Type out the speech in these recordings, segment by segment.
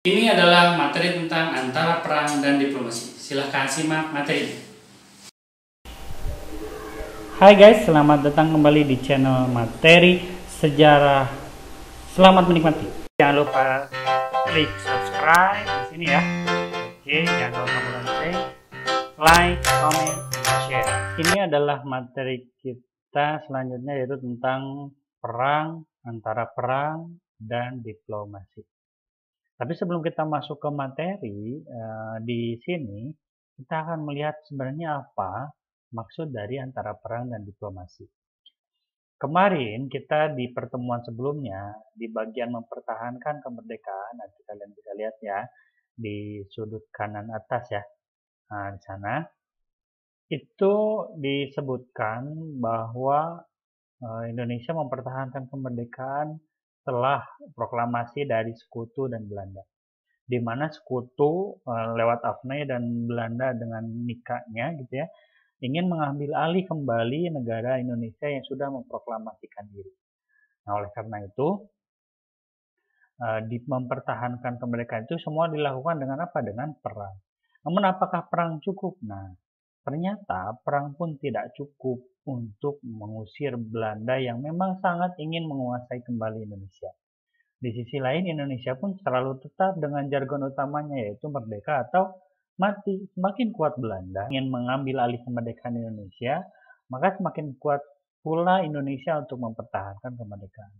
Ini adalah materi tentang antara perang dan diplomasi. Silahkan simak materinya. Hai guys, selamat datang kembali di channel Materi Sejarah. Selamat menikmati. Jangan lupa klik subscribe di sini ya. Oke, jangan lupa lonceng, like, comment, share. Ini adalah materi kita selanjutnya, yaitu tentang perang, antara perang dan diplomasi. Tapi sebelum kita masuk ke materi, di sini kita akan melihat sebenarnya apa maksud dari antara perang dan diplomasi. Kemarin kita di pertemuan sebelumnya, di bagian mempertahankan kemerdekaan, nanti kalian bisa lihat ya, di sudut kanan atas ya, di sana, itu disebutkan bahwa Indonesia mempertahankan kemerdekaan setelah proklamasi dari Sekutu dan Belanda, di mana Sekutu lewat Afne dan Belanda dengan nikahnya gitu ya, ingin mengambil alih kembali negara Indonesia yang sudah memproklamasikan diri. Nah, oleh karena itu di mempertahankan kemerdekaan itu semua dilakukan dengan apa? Dengan perang. Namun apakah perang cukup? Nah, ternyata perang pun tidak cukup untuk mengusir Belanda yang memang sangat ingin menguasai kembali Indonesia. Di sisi lain, Indonesia pun selalu tetap dengan jargon utamanya, yaitu merdeka atau mati. Semakin kuat Belanda ingin mengambil alih kemerdekaan Indonesia, maka semakin kuat pula Indonesia untuk mempertahankan kemerdekaan.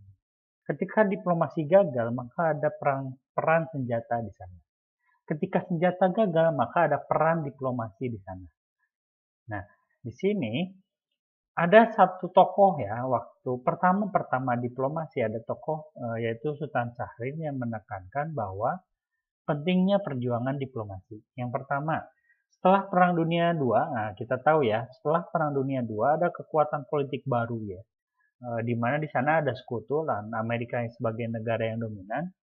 Ketika diplomasi gagal, maka ada peran senjata di sana. Ketika senjata gagal, maka ada peran diplomasi di sana. Nah, di sini ada satu tokoh ya, waktu pertama diplomasi ada tokoh yaitu Sultan Syahrir yang menekankan bahwa pentingnya perjuangan diplomasi. Yang pertama, setelah Perang Dunia II, nah kita tahu ya, setelah Perang Dunia II ada kekuatan politik baru ya, di mana di sana ada Sekutu dan Amerika sebagai negara yang dominan,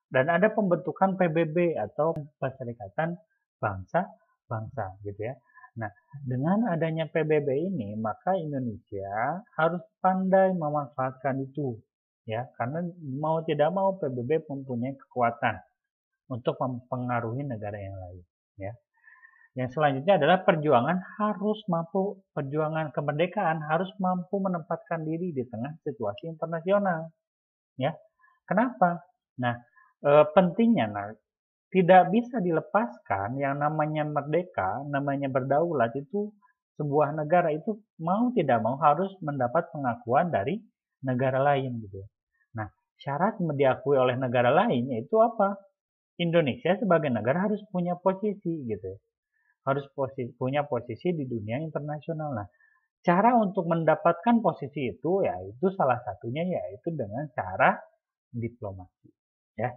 dan ada pembentukan PBB atau Perserikatan Bangsa-Bangsa gitu ya. Nah, dengan adanya PBB ini, maka Indonesia harus pandai memanfaatkan itu, ya, karena mau tidak mau PBB mempunyai kekuatan untuk mempengaruhi negara yang lain, ya. Yang selanjutnya adalah perjuangan kemerdekaan harus mampu menempatkan diri di tengah situasi internasional, ya. Kenapa? Nah, pentingnya, tidak bisa dilepaskan yang namanya merdeka, namanya berdaulat itu, sebuah negara itu mau tidak mau harus mendapat pengakuan dari negara lain gitu. Nah, syarat diakui oleh negara lain yaitu apa? Indonesia sebagai negara harus punya posisi gitu. Harus punya posisi di dunia internasional. Nah, cara untuk mendapatkan posisi itu yaitu salah satunya yaitu dengan cara diplomasi, ya.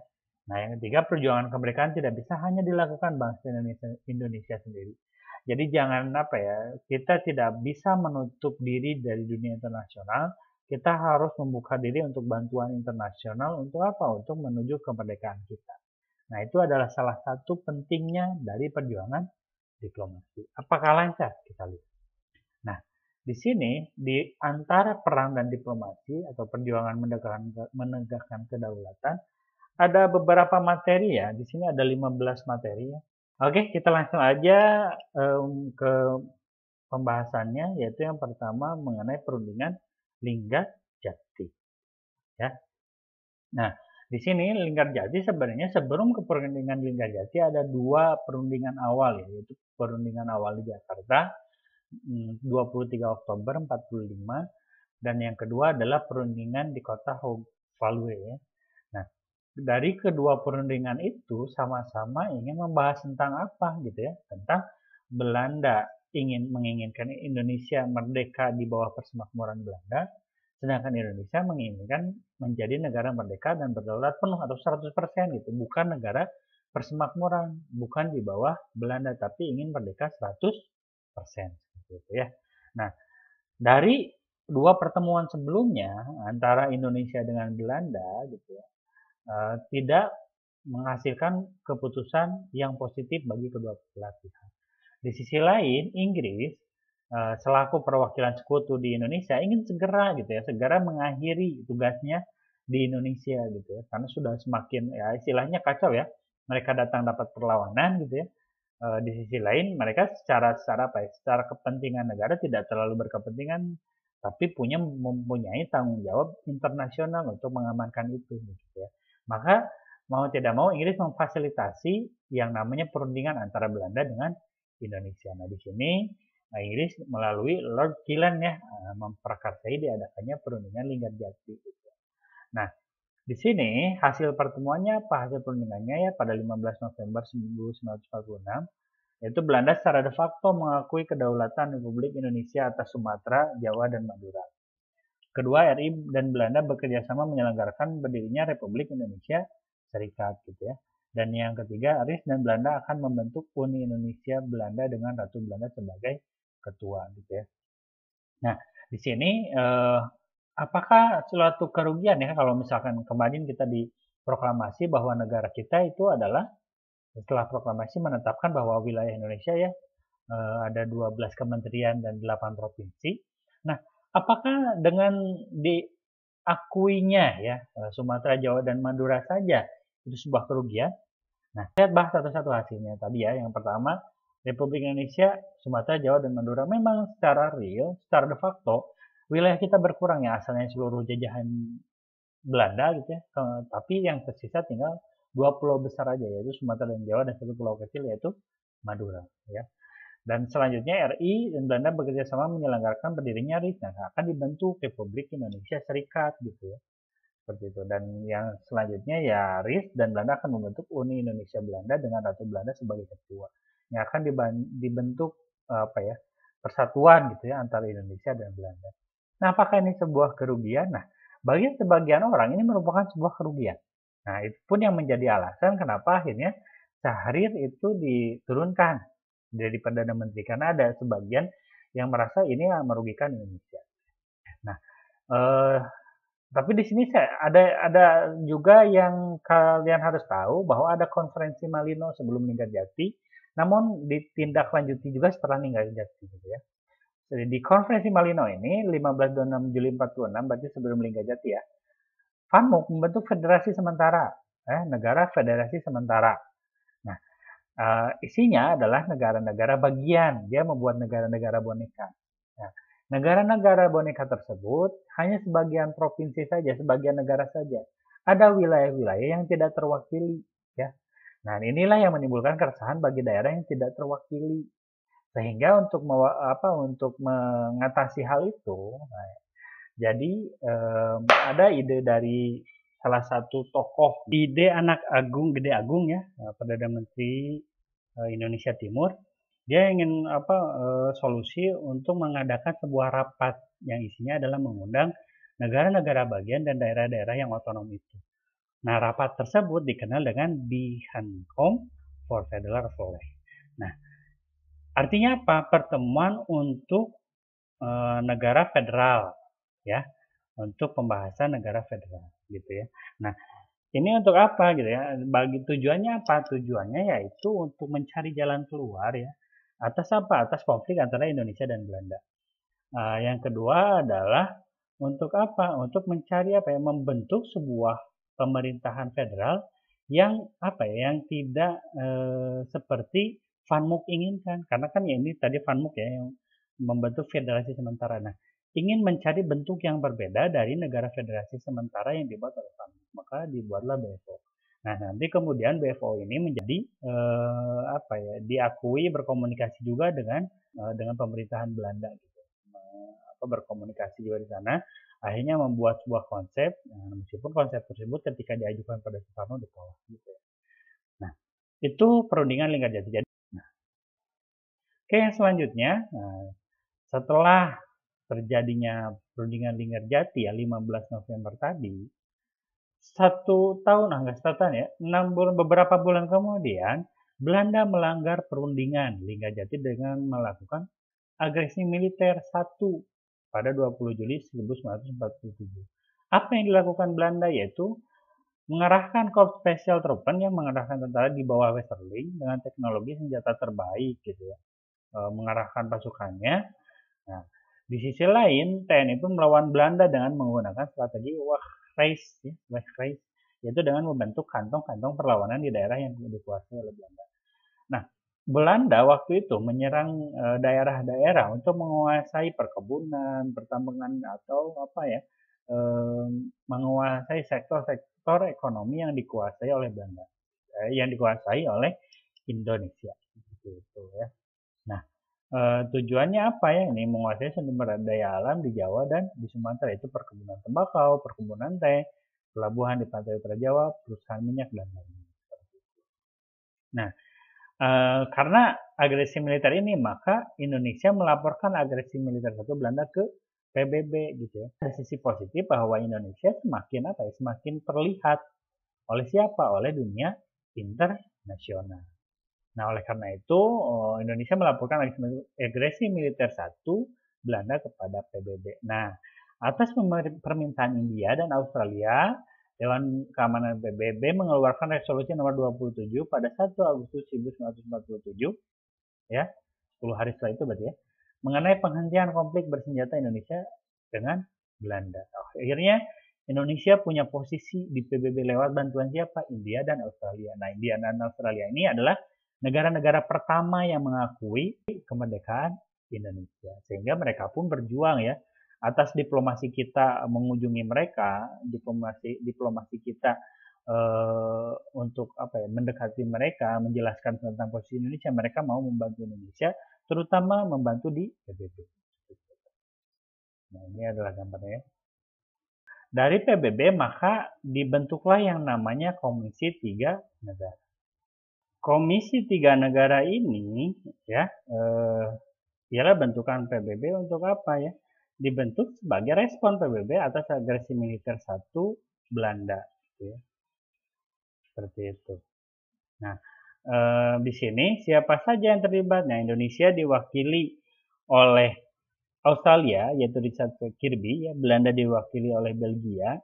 Nah, yang ketiga, perjuangan kemerdekaan tidak bisa hanya dilakukan bangsa Indonesia sendiri. Jadi jangan kita tidak bisa menutup diri dari dunia internasional. Kita harus membuka diri untuk bantuan internasional untuk apa? Untuk menuju kemerdekaan kita. Nah, itu adalah salah satu pentingnya dari perjuangan diplomasi. Apakah lancar? Kita lihat. Nah, di sini di antara perang dan diplomasi atau perjuangan menegakkan kedaulatan, ada beberapa materi ya. Di sini ada 15 materi ya. Oke, kita langsung aja ke pembahasannya, yaitu yang pertama mengenai perundingan Linggarjati. Ya. Nah, di sini Linggarjati sebenarnya sebelum ke perundingan Linggarjati ada dua perundingan awal ya, yaitu perundingan awal di Jakarta 23 Oktober 45, dan yang kedua adalah perundingan di kota Haute-Valois ya. Nah, dari kedua perundingan itu sama-sama ingin membahas tentang apa gitu ya, tentang Belanda menginginkan Indonesia merdeka di bawah persemakmuran Belanda, sedangkan Indonesia menginginkan menjadi negara merdeka dan berdaulat penuh atau 100% gitu, bukan negara persemakmuran, bukan di bawah Belanda, tapi ingin merdeka 100% gitu ya. Nah, dari dua pertemuan sebelumnya antara Indonesia dengan Belanda gitu ya, tidak menghasilkan keputusan yang positif bagi kedua belah pihak. Di sisi lain, Inggris selaku perwakilan sekutu di Indonesia ingin segera mengakhiri tugasnya di Indonesia gitu ya, karena sudah semakin ya istilahnya kacau ya, mereka datang dapat perlawanan gitu ya. Di sisi lain mereka secara secara kepentingan negara tidak terlalu berkepentingan, tapi mempunyai tanggung jawab internasional untuk mengamankan itu gitu ya. Maka mau tidak mau Inggris memfasilitasi yang namanya perundingan antara Belanda dengan Indonesia. Nah, di sini Inggris melalui Lord Gillan ya memprakarsai diadakannya perundingan Linggarjati gitu. Nah, di sini hasil pertemuannya apa? Hasil perundingannya ya pada 15 November 1946, yaitu Belanda secara de facto mengakui kedaulatan Republik Indonesia atas Sumatera, Jawa, dan Madura. Kedua, RI dan Belanda bekerjasama menyelenggarakan berdirinya Republik Indonesia Serikat gitu ya. Dan yang ketiga, RI dan Belanda akan membentuk Uni Indonesia Belanda dengan Ratu Belanda sebagai ketua gitu ya. Nah, di sini apakah suatu kerugian ya kalau misalkan kemarin kita diproklamasi bahwa negara kita itu adalah setelah proklamasi menetapkan bahwa wilayah Indonesia ya ada 12 kementerian dan 8 provinsi. Nah, apakah dengan diakuinya ya Sumatera, Jawa, dan Madura saja itu sebuah kerugian? Nah, saya bahas satu-satu hasilnya tadi ya. Yang pertama, Republik Indonesia, Sumatera, Jawa, dan Madura memang secara real, secara de facto wilayah kita berkurang ya, asalnya seluruh jajahan Belanda gitu ya, tapi yang tersisa tinggal 2 pulau besar aja, yaitu Sumatera dan Jawa, dan 1 pulau kecil yaitu Madura ya. Dan selanjutnya RI dan Belanda bekerja sama menyelenggarakan berdirinya RI, nah akan dibentuk Republik Indonesia Serikat gitu ya, seperti itu. Dan yang selanjutnya ya RI dan Belanda akan membentuk Uni Indonesia Belanda dengan Ratu Belanda sebagai ketua, yang akan dibentuk persatuan gitu ya antara Indonesia dan Belanda. Nah, apakah ini sebuah kerugian? Nah, bagi sebagian orang ini merupakan sebuah kerugian. Nah, itu pun yang menjadi alasan kenapa akhirnya Syahrir itu diturunkan dari Perdana Menteri, karena ada sebagian yang merasa ini merugikan Indonesia. Nah, tapi di sini ada juga yang kalian harus tahu bahwa ada konferensi Malino sebelum Linggarjati, namun ditindaklanjuti juga setelah Linggarjati gitu ya. Jadi di konferensi Malino ini 15-26 Juli 46, berarti sebelum Linggarjati ya, FANMUK membentuk federasi sementara, negara federasi sementara. Nah, isinya adalah negara-negara bagian, dia membuat negara-negara boneka. Nah, negara-negara boneka tersebut hanya sebagian provinsi saja, sebagian negara saja. Ada wilayah-wilayah yang tidak terwakili, ya. Nah, inilah yang menimbulkan keresahan bagi daerah yang tidak terwakili. Sehingga untuk mengatasi hal itu, nah, jadi ada ide dari salah satu tokoh, ide anak Agung, Gede Agung ya, Perdana Menteri Indonesia Timur. Dia ingin solusi untuk mengadakan sebuah rapat yang isinya adalah mengundang negara-negara bagian dan daerah-daerah yang otonom itu. Nah, rapat tersebut dikenal dengan Bihancom for Federal Affairs. Nah, artinya apa? Pertemuan untuk negara federal, ya, untuk pembahasan negara federal, gitu ya. Nah, ini untuk apa, gitu ya? Bagi tujuannya apa? Tujuannya yaitu untuk mencari jalan keluar, ya, atas apa? Atas konflik antara Indonesia dan Belanda. Yang kedua adalah untuk apa? Untuk mencari apa ya? Membentuk sebuah pemerintahan federal yang apa ya? Yang tidak seperti FANMUK inginkan, karena kan ya ini tadi FANMUK ya yang membentuk federasi sementara. Nah, ingin mencari bentuk yang berbeda dari negara federasi sementara yang dibuat oleh FANMUK, maka dibuatlah BFO. Nah, nanti kemudian BFO ini menjadi diakui berkomunikasi juga dengan pemerintahan Belanda gitu. Berkomunikasi juga di sana, akhirnya membuat sebuah konsep, meskipun konsep tersebut ketika diajukan pada Soekarno ditolak gitu ya. Nah, itu perundingan Linggarjati. Oke, yang selanjutnya, setelah terjadinya perundingan Linggarjati ya 15 November tadi, 1 tahun, enggak 1 tahun ya, 6 bulan, beberapa bulan kemudian, Belanda melanggar perundingan Linggarjati dengan melakukan agresi militer 1 pada 20 Juli 1947. Apa yang dilakukan Belanda yaitu mengerahkan Korps Special Truppen yang mengerahkan tentara di bawah Westerling dengan teknologi senjata terbaik gitu ya. Mengarahkan pasukannya. Nah, di sisi lain TNI pun melawan Belanda dengan menggunakan strategi Wegreis, yaitu dengan membentuk kantong-kantong perlawanan di daerah yang dikuasai oleh Belanda. Nah, Belanda waktu itu menyerang daerah-daerah untuk menguasai perkebunan, pertambangan atau apa ya, menguasai sektor-sektor ekonomi yang dikuasai oleh Belanda, yang dikuasai oleh Indonesia, gitu ya. Nah, tujuannya apa ya? Ini menguasai sumber daya alam di Jawa dan di Sumatera, itu perkebunan tembakau, perkebunan teh, pelabuhan di pantai utara Jawa, perusahaan minyak dan lain-lain. Nah, karena agresi militer ini, maka Indonesia melaporkan agresi militer satu Belanda ke PBB gitu ya. Ada sisi positif bahwa Indonesia semakin apa ya? Semakin terlihat oleh siapa? Oleh dunia internasional. Nah, oleh karena itu Indonesia melaporkan agresi militer satu Belanda kepada PBB. Nah, atas permintaan India dan Australia, Dewan Keamanan PBB mengeluarkan resolusi nomor 27 pada 1 Agustus 1947, ya, 10 hari setelah itu berarti ya, mengenai penghentian konflik bersenjata Indonesia dengan Belanda. Akhirnya Indonesia punya posisi di PBB lewat bantuan siapa? India dan Australia. Nah, India dan Australia ini adalah negara-negara pertama yang mengakui kemerdekaan Indonesia. Sehingga mereka pun berjuang ya atas diplomasi kita mengunjungi mereka, diplomasi kita untuk apa ya, mendekati mereka, menjelaskan tentang posisi Indonesia. Mereka mau membantu Indonesia, terutama membantu di PBB. Nah, ini adalah gambarnya. Dari PBB maka dibentuklah yang namanya Komisi 3 Negara. Komisi 3 Negara ini ya ialah bentukan PBB untuk apa ya? Dibentuk sebagai respon PBB atas agresi militer satu Belanda, gitu ya. Seperti itu. Nah, di sini siapa saja yang terlibat? Nah, Indonesia diwakili oleh Australia, yaitu Richard Kirby, ya, Belanda diwakili oleh Belgia.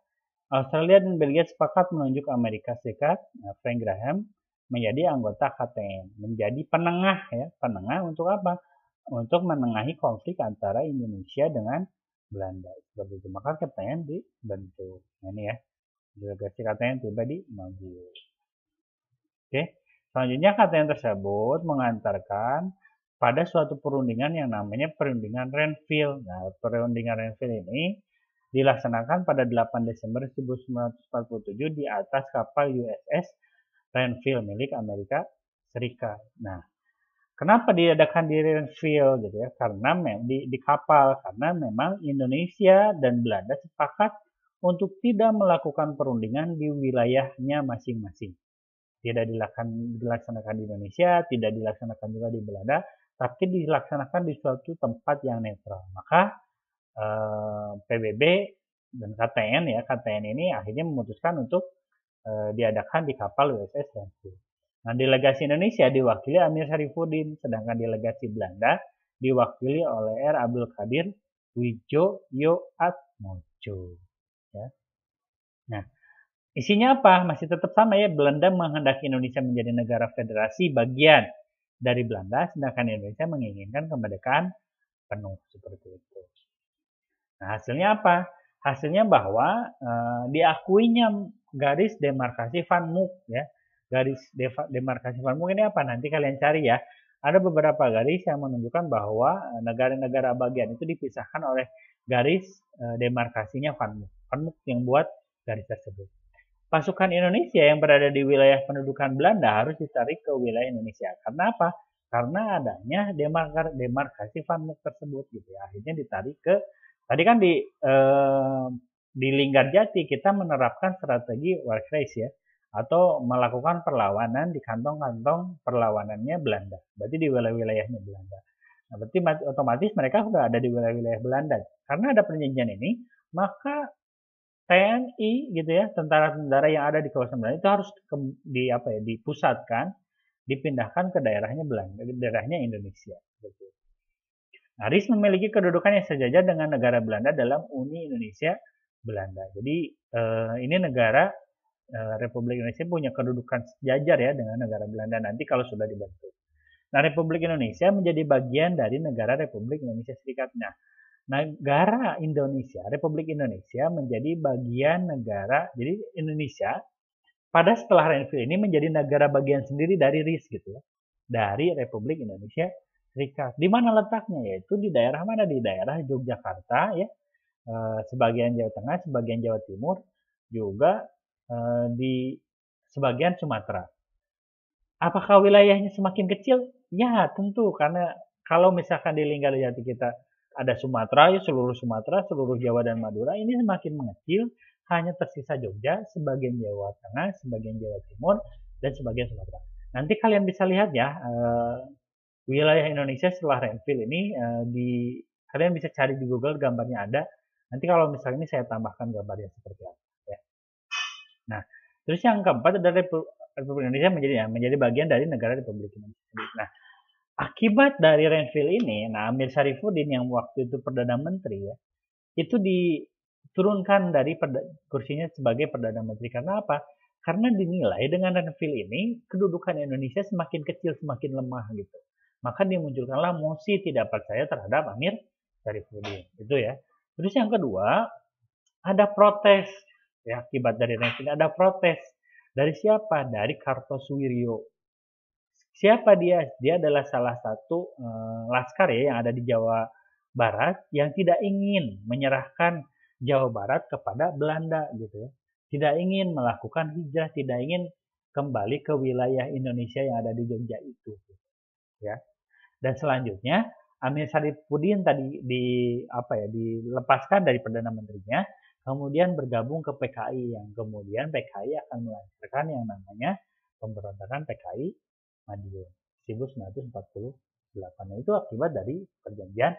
Australia dan Belgia sepakat menunjuk Amerika Serikat, Frank Graham, menjadi anggota KTN, menjadi penengah ya, penengah untuk apa? Untuk menengahi konflik antara Indonesia dengan Belanda. Seperti itu. Maka KTN dibentuk. Nah, ini ya, delegasi KTN tiba di Madiun. Oke, selanjutnya KTN tersebut mengantarkan pada suatu perundingan yang namanya perundingan Renville. Nah, perundingan Renville ini dilaksanakan pada 8 Desember 1947 di atas kapal USS Renville milik Amerika Serikat. Nah, kenapa diadakan di Renville gitu ya? Karena di kapal, karena memang Indonesia dan Belanda sepakat untuk tidak melakukan perundingan di wilayahnya masing-masing. Tidak dilaksanakan di Indonesia, tidak dilaksanakan juga di Belanda, tapi dilaksanakan di suatu tempat yang netral. Maka PBB dan KTN ya, KTN ini akhirnya memutuskan untuk diadakan di kapal USS Renville. Nah, delegasi Indonesia diwakili Amir Syarifuddin, sedangkan delegasi Belanda diwakili oleh R. Abdul Qadir Wijoyoatmojo. Ya. Nah, isinya apa? Masih tetap sama ya, Belanda menghendaki Indonesia menjadi negara federasi bagian dari Belanda, sedangkan Indonesia menginginkan kemerdekaan penuh, seperti itu. Nah, hasilnya apa? Hasilnya bahwa diakuinya garis demarkasi Van Mook ya. Garis demarkasi Van Mook ini apa? Nanti kalian cari ya. Ada beberapa garis yang menunjukkan bahwa negara-negara bagian itu dipisahkan oleh garis demarkasinya Van Mook. Van Mook yang buat garis tersebut. Pasukan Indonesia yang berada di wilayah pendudukan Belanda harus ditarik ke wilayah Indonesia. Karena apa? Karena adanya demarkasi Van Mook tersebut gitu ya. Akhirnya ditarik ke, tadi kan di Linggarjati kita menerapkan strategi war crash ya, atau melakukan perlawanan di kantong-kantong perlawanannya Belanda. Berarti di wilayah-wilayahnya Belanda. Nah, berarti otomatis mereka sudah ada di wilayah-wilayah Belanda. Karena ada perjanjian ini, maka TNI gitu ya, tentara-tentara yang ada di kawasan Belanda itu harus dipusatkan, dipindahkan ke daerahnya Belanda, daerahnya Indonesia. Gitu. Nah, RIS memiliki kedudukan yang sejajar dengan negara Belanda dalam Uni Indonesia Belanda. Jadi ini negara Republik Indonesia punya kedudukan sejajar ya dengan negara Belanda nanti kalau sudah dibentuk. Nah, Republik Indonesia menjadi bagian dari negara Republik Indonesia Serikat. Nah, negara Indonesia, Republik Indonesia menjadi bagian negara, jadi Indonesia pada setelah Renville ini menjadi negara bagian sendiri dari RIS gitu ya, dari Republik Indonesia Serikat. Di mana letaknya? Yaitu di daerah mana? Di daerah Yogyakarta ya, sebagian Jawa Tengah, sebagian Jawa Timur, juga di sebagian Sumatera. Apakah wilayahnya semakin kecil? Ya, tentu karena kalau misalkan di Linggarjati kita ada Sumatera, ya seluruh Sumatera, seluruh Jawa dan Madura, ini semakin mengecil, hanya tersisa Jogja, sebagian Jawa Tengah, sebagian Jawa Timur, dan sebagian Sumatera. Nanti kalian bisa lihat ya, wilayah Indonesia setelah Renville ini, kalian bisa cari di Google, gambarnya ada. Nanti kalau misalnya ini saya tambahkan gambarnya seperti apa. Ya. Nah, terus yang keempat adalah Republik Indonesia menjadi bagian dari negara Republik Indonesia. Nah, akibat dari Renville ini, Amir Syarifuddin yang waktu itu Perdana Menteri ya, itu diturunkan dari kursinya sebagai Perdana Menteri. Karena apa? Karena dinilai dengan Renville ini, kedudukan Indonesia semakin kecil, semakin lemah gitu. Maka dimunculkanlah mosi tidak percaya terhadap Amir Syarifuddin. Itu ya. Terus yang kedua, ada protes. Ya, akibat dari Renville ada protes. Dari siapa? Dari Kartosuwiryo. Siapa dia? Dia adalah salah satu laskar ya yang ada di Jawa Barat yang tidak ingin menyerahkan Jawa Barat kepada Belanda gitu ya. Tidak ingin melakukan hijrah, tidak ingin kembali ke wilayah Indonesia yang ada di Jogja itu gitu, ya. Dan selanjutnya Amir Syarifuddin tadi dilepaskan dari Perdana Menterinya, kemudian bergabung ke PKI yang kemudian PKI akan melancarkan yang namanya pemberontakan PKI Madiun 1948. Nah, itu akibat dari perjanjian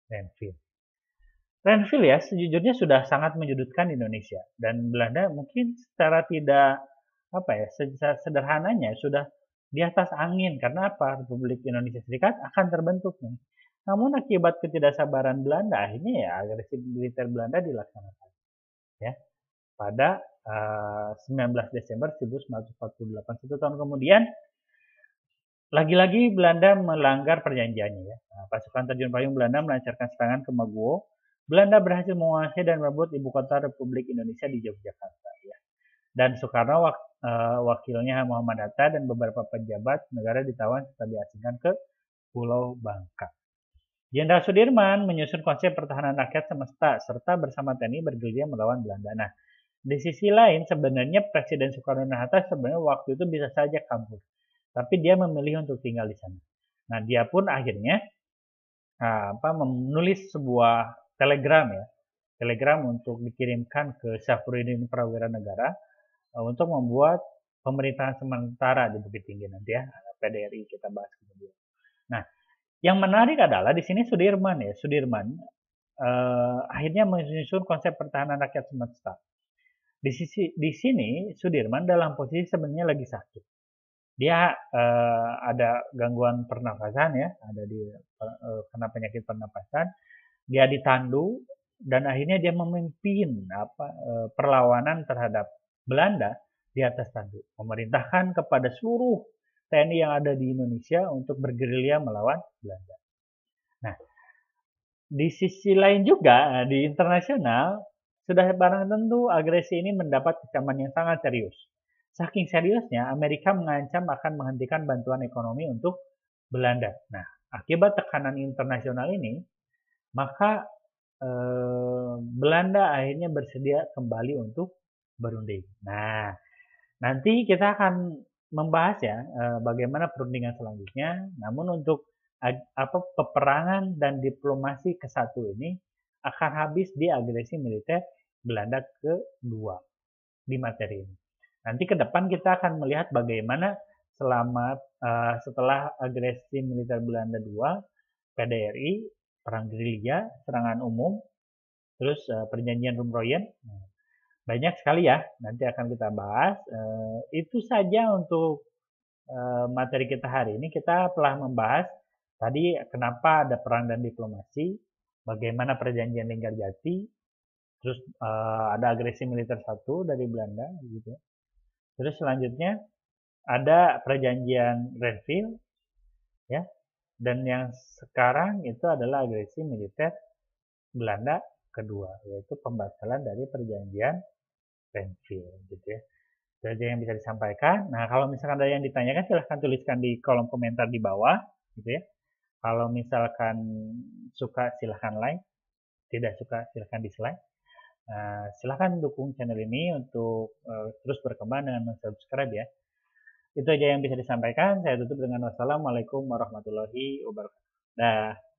Renville. Renville ya sejujurnya sudah sangat menyudutkan Indonesia dan Belanda mungkin secara tidak sederhananya sudah di atas angin karena apa? Republik Indonesia Serikat akan terbentuk nih. Namun akibat ketidaksabaran Belanda akhirnya ya agresi militer Belanda dilaksanakan ya pada 19 Desember 1948. 1 tahun kemudian lagi-lagi Belanda melanggar perjanjiannya ya. Pasukan terjun payung Belanda melancarkan serangan ke Maguwo. Belanda berhasil menguasai dan merebut ibu kota Republik Indonesia di Yogyakarta ya. Dan Soekarno wakilnya Muhammad Hatta dan beberapa pejabat negara ditawan serta diasingkan ke Pulau Bangka. Jenderal Sudirman menyusun konsep pertahanan rakyat semesta serta bersama TNI bergerilya melawan Belanda. Nah, di sisi lain sebenarnya Presiden Soekarno dan Hatta sebenarnya waktu itu bisa saja kabur, tapi dia memilih untuk tinggal di sana. Nah, dia pun akhirnya menulis sebuah telegram untuk dikirimkan ke Syafruddin Prawira Negara untuk membuat pemerintahan sementara di Bukit Tinggi nanti ya, PDRI kita bahas kemudian. Nah, yang menarik adalah di sini Sudirman akhirnya menyusun konsep pertahanan rakyat semesta. Di sini Sudirman dalam posisi sebenarnya lagi sakit. Dia ada gangguan pernafasan ya, kena penyakit pernafasan. Dia ditandu dan akhirnya dia memimpin perlawanan terhadap Belanda di atas tandu, memerintahkan kepada seluruh TNI yang ada di Indonesia untuk bergerilya melawan Belanda. Nah, di sisi lain juga di internasional sudah barang tentu agresi ini mendapat kecaman yang sangat serius. Saking seriusnya Amerika mengancam akan menghentikan bantuan ekonomi untuk Belanda. Nah, akibat tekanan internasional ini, maka Belanda akhirnya bersedia kembali untuk berunding. Nah, nanti kita akan membahas ya bagaimana perundingan selanjutnya. Namun untuk peperangan dan diplomasi ke-1 ini akan habis di agresi militer Belanda kedua di materi ini. Nanti ke depan kita akan melihat bagaimana setelah agresi militer Belanda 2, PDRI, perang gerilya, serangan umum, terus perjanjian Rumroyen. Banyak sekali ya, nanti akan kita bahas. Itu saja untuk materi kita hari ini. Kita telah membahas tadi kenapa ada perang dan diplomasi, bagaimana perjanjian Linggarjati, terus ada agresi militer 1 dari Belanda, gitu. Terus selanjutnya ada perjanjian Renville, ya, dan yang sekarang itu adalah agresi militer Belanda kedua, yaitu pembatalan dari perjanjian Renville, gitu ya. Itu aja yang bisa disampaikan. Nah, kalau misalkan ada yang ditanyakan, silahkan tuliskan di kolom komentar di bawah, gitu ya. Kalau misalkan suka, silahkan like. Tidak suka, silahkan dislike. Silahkan dukung channel ini untuk terus berkembang dengan subscribe ya. Itu aja yang bisa disampaikan. Saya tutup dengan wassalamualaikum warahmatullahi wabarakatuh. Dah.